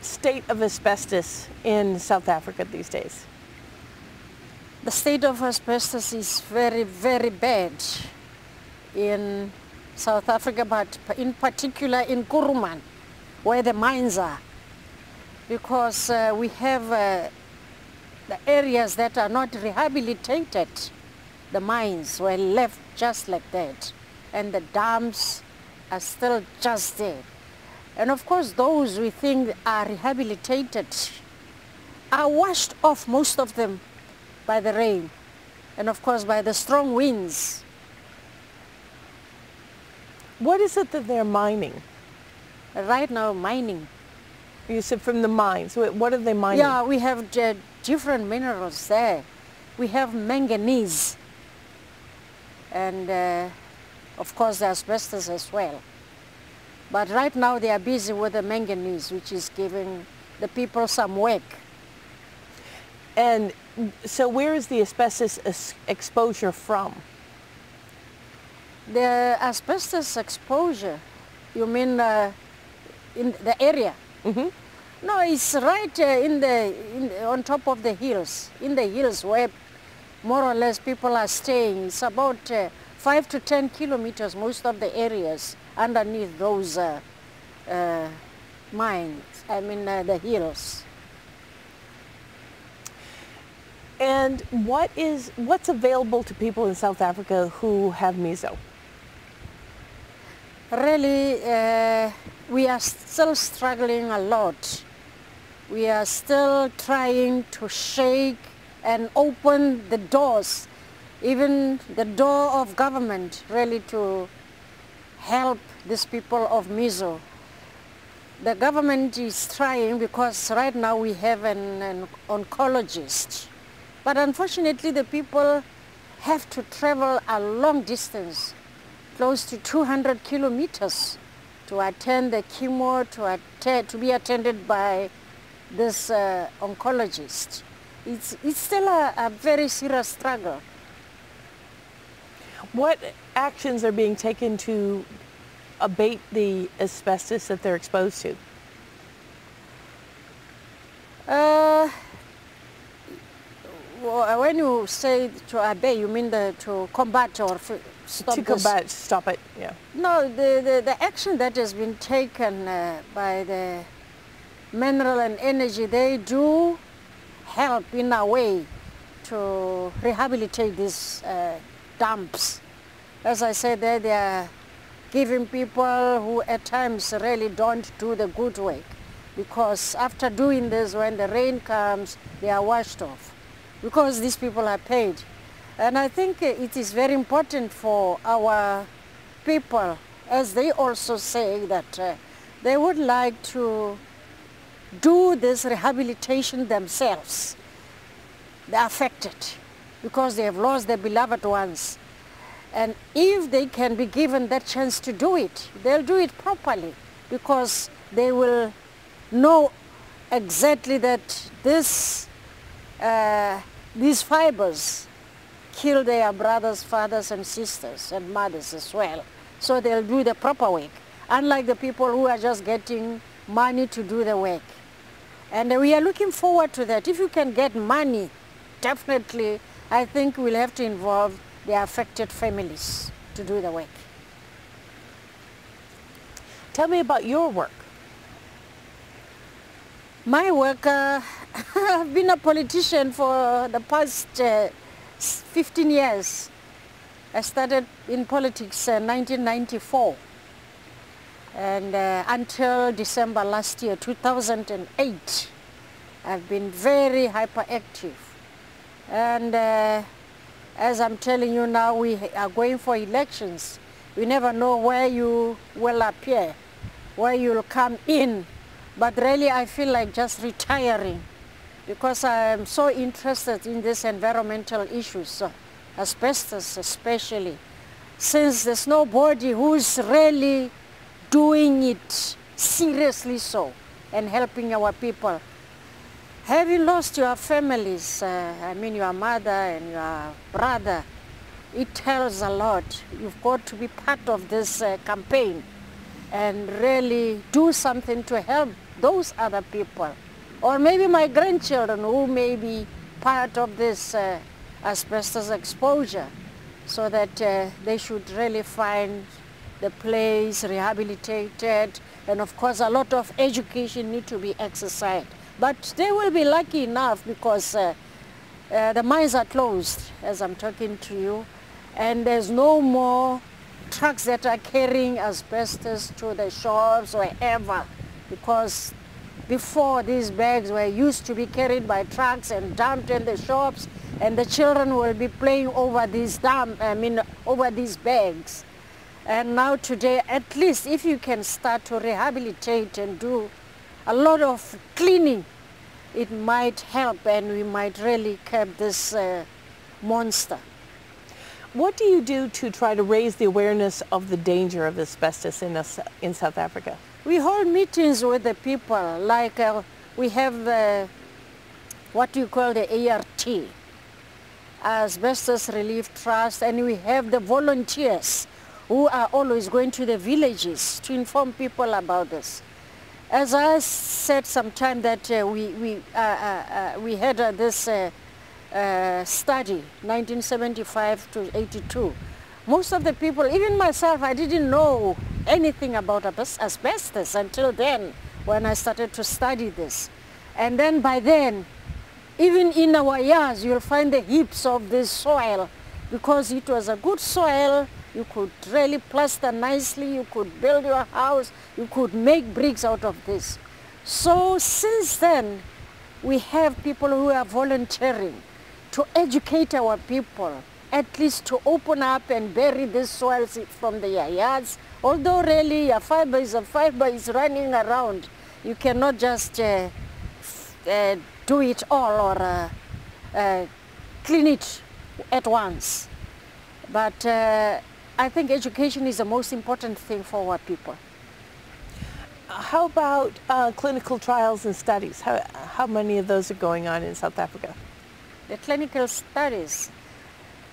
state of asbestos in South Africa these days? The state of asbestos is very, very bad in South Africa, but in particular in Kuruman, where the mines are, because we have the areas that are not rehabilitated. The mines were left just like that, and the dams are still just there. And of course, those we think are rehabilitated are washed off, most of them, by the rain, and of course by the strong winds. What is it that they're mining? Right now, mining. You said from the mines. What are they mining? Yeah, we have different minerals there. We have manganese, and of course the asbestos as well. But right now they are busy with the manganese, which is giving the people some work. And so where is the asbestos exposure from? The asbestos exposure, you mean in the area? Mm-hmm. No, it's right on top of the hills, in the hills where more or less people are staying. It's about 5 to 10 kilometers, most of the areas underneath those mines, the hills. And what's available to people in South Africa who have meso? Really, we are still struggling a lot. We are still trying to shake and open the doors, even the door of government, really, to help these people of meso. The government is trying, because right now we have an oncologist. But unfortunately, the people have to travel a long distance, close to 200 kilometers, to attend the chemo, to be attended by this oncologist. It's still a very serious struggle. What actions are being taken to abate the asbestos that they're exposed to? When you say to abate, you mean to combat or stop to combat, stop it, yeah. No, the action that has been taken by the mineral and energy, they do help in a way to rehabilitate these dumps. As I said, they are giving people who at times really don't do the good work, because after doing this, when the rain comes, they are washed off, because these people are paid. And I think it is very important for our people, as they also say that they would like to do this rehabilitation themselves, the affected, because they have lost their beloved ones. And if they can be given that chance to do it, they'll do it properly, because they will know exactly that these fibers kill their brothers, fathers, and sisters, and mothers as well. So they'll do the proper work, unlike the people who are just getting money to do the work. And we are looking forward to that. If you can get money, definitely, I think we'll have to involve the affected families to do the work. Tell me about your work. My work, I've been a politician for the past 15 years. I started in politics in 1994. And until December last year, 2008, I've been very hyperactive. And as I'm telling you now, we are going for elections. We never know where you will appear, where you'll come in. But really, I feel like just retiring, because I am so interested in these environmental issues, asbestos especially, since there's nobody who's really doing it seriously so and helping our people. Having lost your families, your mother and your brother, it tells a lot. You've got to be part of this campaign and really do something to help those other people, or maybe my grandchildren who may be part of this asbestos exposure, so that they should really find the place rehabilitated, and of course a lot of education need to be exercised. But they will be lucky enough because the mines are closed as I'm talking to you, and there's no more trucks that are carrying asbestos to the shops or wherever, because before these bags were used to be carried by trucks and dumped in the shops, and the children will be playing over these over these bags. And now today, at least if you can start to rehabilitate and do a lot of cleaning, it might help, and we might really curb this monster. What do you do to try to raise the awareness of the danger of asbestos in South Africa? We hold meetings with the people, like we have what you call the ART, Asbestos Relief Trust, and we have the volunteers who are always going to the villages to inform people about this. As I said sometime that we had this study, 1975 to 82. Most of the people, even myself, I didn't know anything about asbestos until then, when I started to study this. And then by then, even in our yards, you'll find the heaps of this soil, because it was a good soil. You could really plaster nicely, you could build your house, you could make bricks out of this. So since then, we have people who are volunteering to educate our people, at least to open up and bury these soils from their yards. Although really a fiber is running around, you cannot just do it all or clean it at once. But I think education is the most important thing for our people. How about clinical trials and studies? How many of those are going on in South Africa? The clinical studies,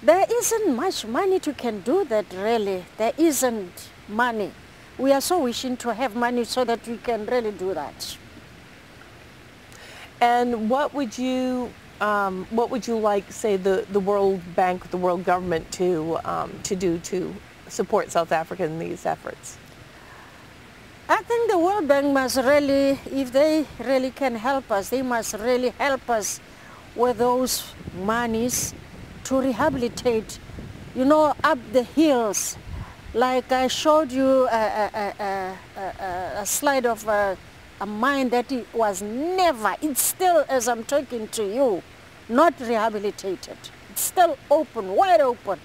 there isn't much money to can do that really. There isn't money. We are so wishing to have money so that we can really do that. And what would you like, say, the World Bank, the world government to do to support South Africa in these efforts? I think the World Bank must really, if they really can help us, they must really help us with those monies to rehabilitate, you know, up the hills. Like I showed you a slide of a mine that it was never, it's still, as I'm talking to you, not rehabilitated. It's still open, wide open.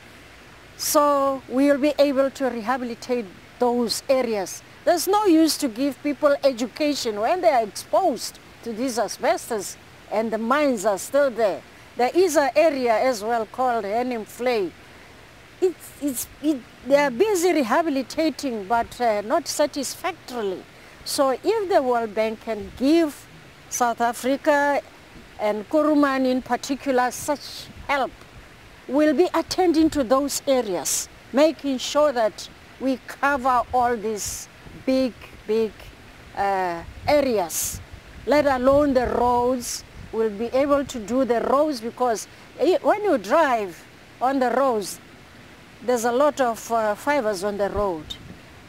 So we'll be able to rehabilitate those areas. There's no use to give people education when they are exposed to these asbestos and the mines are still there. There is an area as well called Mereeothle. They are busy rehabilitating, but not satisfactorily. So if the World Bank can give South Africa and Kuruman in particular such help, we'll be attending to those areas, making sure that we cover all these big areas, let alone the roads. We'll be able to do the roads, because when you drive on the roads, there's a lot of fibers on the road.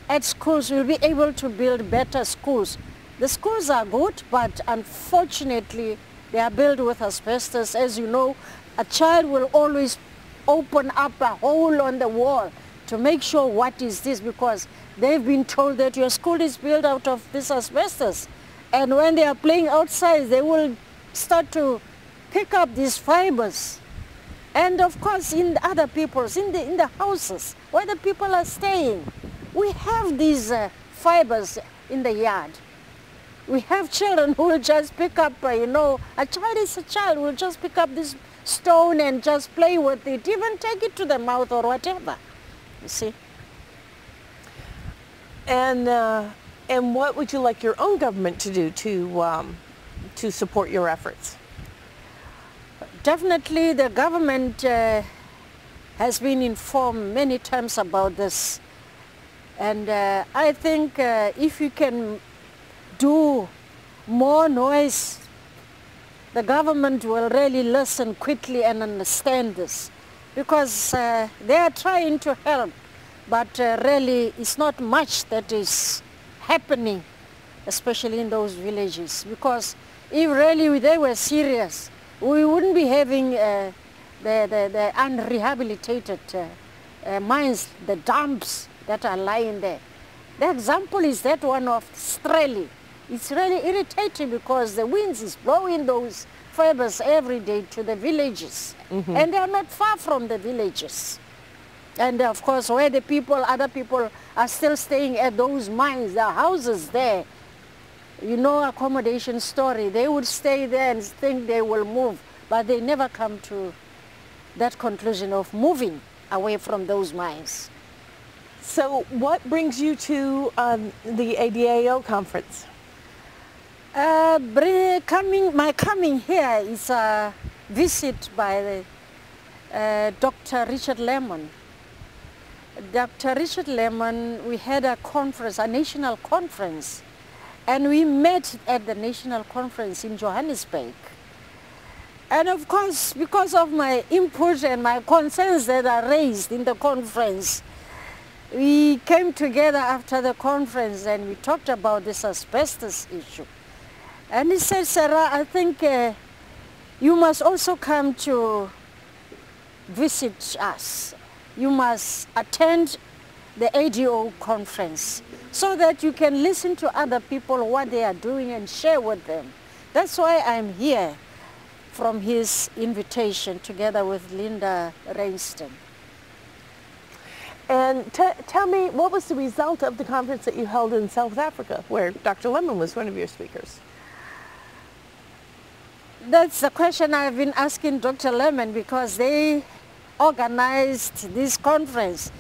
At schools, we'll be able to build better schools. The schools are good, but unfortunately, they are built with asbestos. As you know, a child will always open up a hole on the wall to make sure what is this, because they've been told that your school is built out of this asbestos. And when they are playing outside, they will start to pick up these fibers. And of course, in the other people's, in the houses where the people are staying, we have these fibers in the yard. We have children who will just pick up, you know, a child is a child, will just pick up this stone and just play with it, even take it to the mouth or whatever, you see. And what would you like your own government to do to support your efforts? Definitely the government has been informed many times about this. And I think if you can do more noise, the government will really listen quickly and understand this, because they are trying to help, but really it's not much that is happening, especially in those villages, because if really they were serious, we wouldn't be having the unrehabilitated mines, the dumps that are lying there. The example is that one of Australia. It's really irritating because the winds is blowing those fibers every day to the villages. And they are not far from the villages. And of course, where the people, other people are still staying at those mines, the houses there, you know, accommodation story, they would stay there and think they will move, but they never come to that conclusion of moving away from those mines. So what brings you to the ADAO conference? My coming here is a visit by Dr. Richard Lemon. Dr. Richard Lemon, we had a conference, a national conference, and we met at the national conference in Johannesburg. And of course, because of my input and my concerns that are raised in the conference, we came together after the conference and we talked about this asbestos issue. And he said, Sarah, I think you must also come to visit us. You must attend the ADAO conference so that you can listen to other people what they are doing and share with them. That's why I'm here from his invitation together with Linda Rainston. And tell me, what was the result of the conference that you held in South Africa, where Dr. Lemon was one of your speakers? That's the question I've been asking Dr. Lemon, because they organized this conference,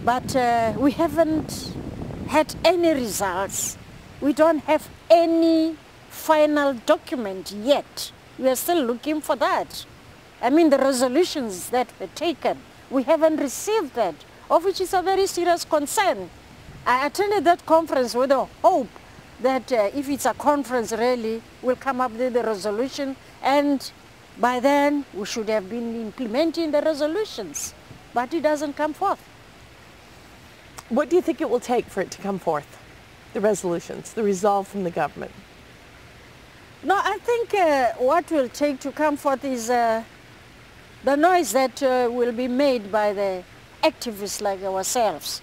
but we haven't had any results. We don't have any final document yet. We are still looking for that. I mean, the resolutions that were taken, we haven't received that, of which is a very serious concern. I attended that conference with a hope that if it's a conference really, we'll come up with the resolution, and by then we should have been implementing the resolutions, but it doesn't come forth. What do you think it will take for it to come forth, the resolutions, the resolve from the government? No, I think what will take to come forth is the noise that will be made by the activists like ourselves,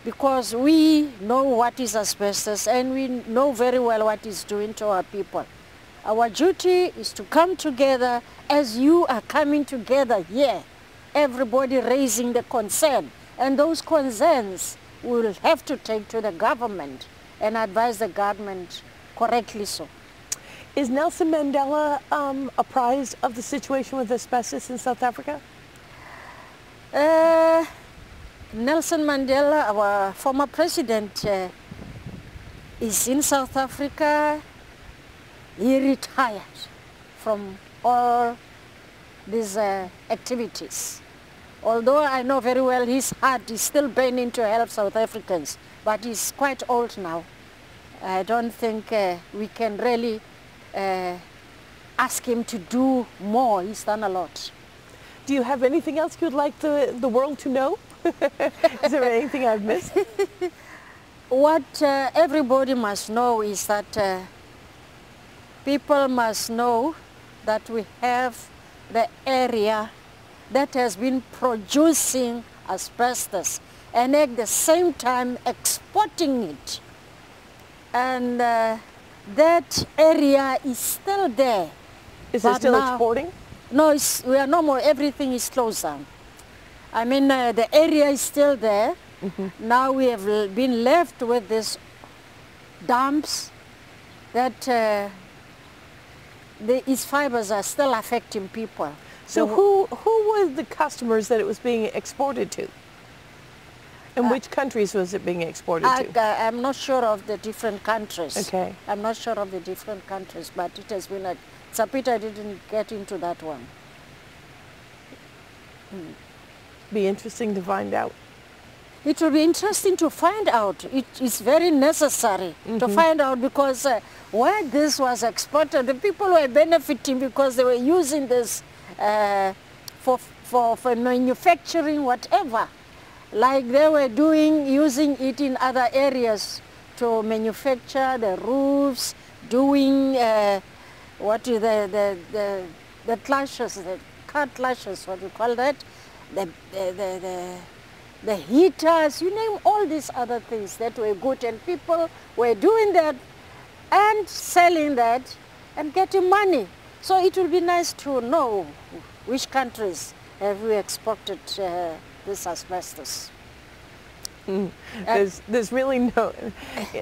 because we know what is asbestos and we know very well what it's doing to our people. Our duty is to come together as you are coming together here, everybody raising the concern, and those concerns we'll have to take to the government and advise the government correctly so. Is Nelson Mandela apprised of the situation with asbestos in South Africa? Nelson Mandela, our former president, is in South Africa. He retired from all these activities. Although I know very well his heart is still burning to help South Africans, but he's quite old now. I don't think we can really ask him to do more. He's done a lot. Do you have anything else you'd like the world to know? Is there anything I've missed? What everybody must know is that people must know that we have the area that has been producing asbestos and at the same time exporting it. And that area is still there. Is it still exporting? No, we are no more. Everything is closed down. I mean, the area is still there. Now we have been left with these dumps that these fibers are still affecting people. So who were the customers that it was being exported to? And which countries was it being exported to? I'm not sure of the different countries. Okay. I'm not sure of the different countries, but it has been a... It's a pity I didn't get into that one. Be interesting to find out. It will be interesting to find out. It is very necessary to find out, because where this was exported, the people were benefiting because they were using this for manufacturing whatever. Like they were using it in other areas to manufacture the roofs, doing the clashes, the car clashes, what you call that, the heaters, you name all these other things that were good, and people were doing that and selling that and getting money. So it will be nice to know which countries have we exported this asbestos. There's really no,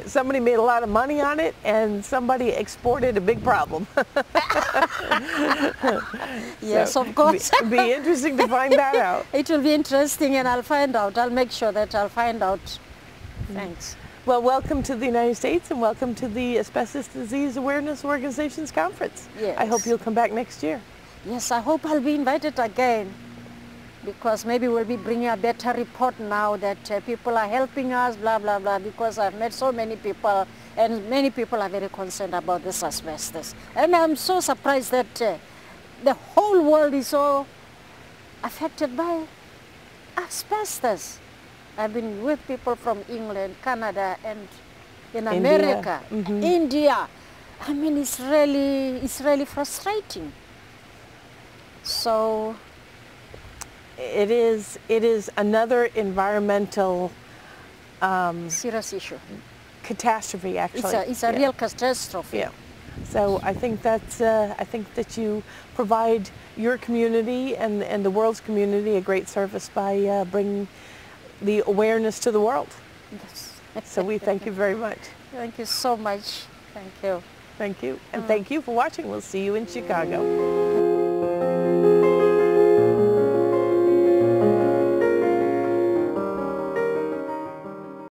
somebody made a lot of money on it and somebody exported a big problem. Yes, of course. It'll be interesting to find that out. It will be interesting, and I'll find out. I'll make sure that I'll find out. Thanks. Well, welcome to the United States and welcome to the Asbestos Disease Awareness Organization's conference. Yes. I hope you'll come back next year. Yes, I hope I'll be invited again, because maybe we'll be bringing a better report now that people are helping us, blah, blah, blah, because I've met so many people, and many people are very concerned about this asbestos. And I'm so surprised that the whole world is so affected by asbestos. I've been with people from England, Canada, and in America, India. I mean, it's really frustrating. So it is another environmental serious issue. Catastrophe, actually. It's a real catastrophe. Yeah. So I think that you provide your community and the world's community a great service by bringing the awareness to the world. Yes. So we thank you very much. Thank you so much. Thank you. Thank you. And thank you for watching. We'll see you in Chicago.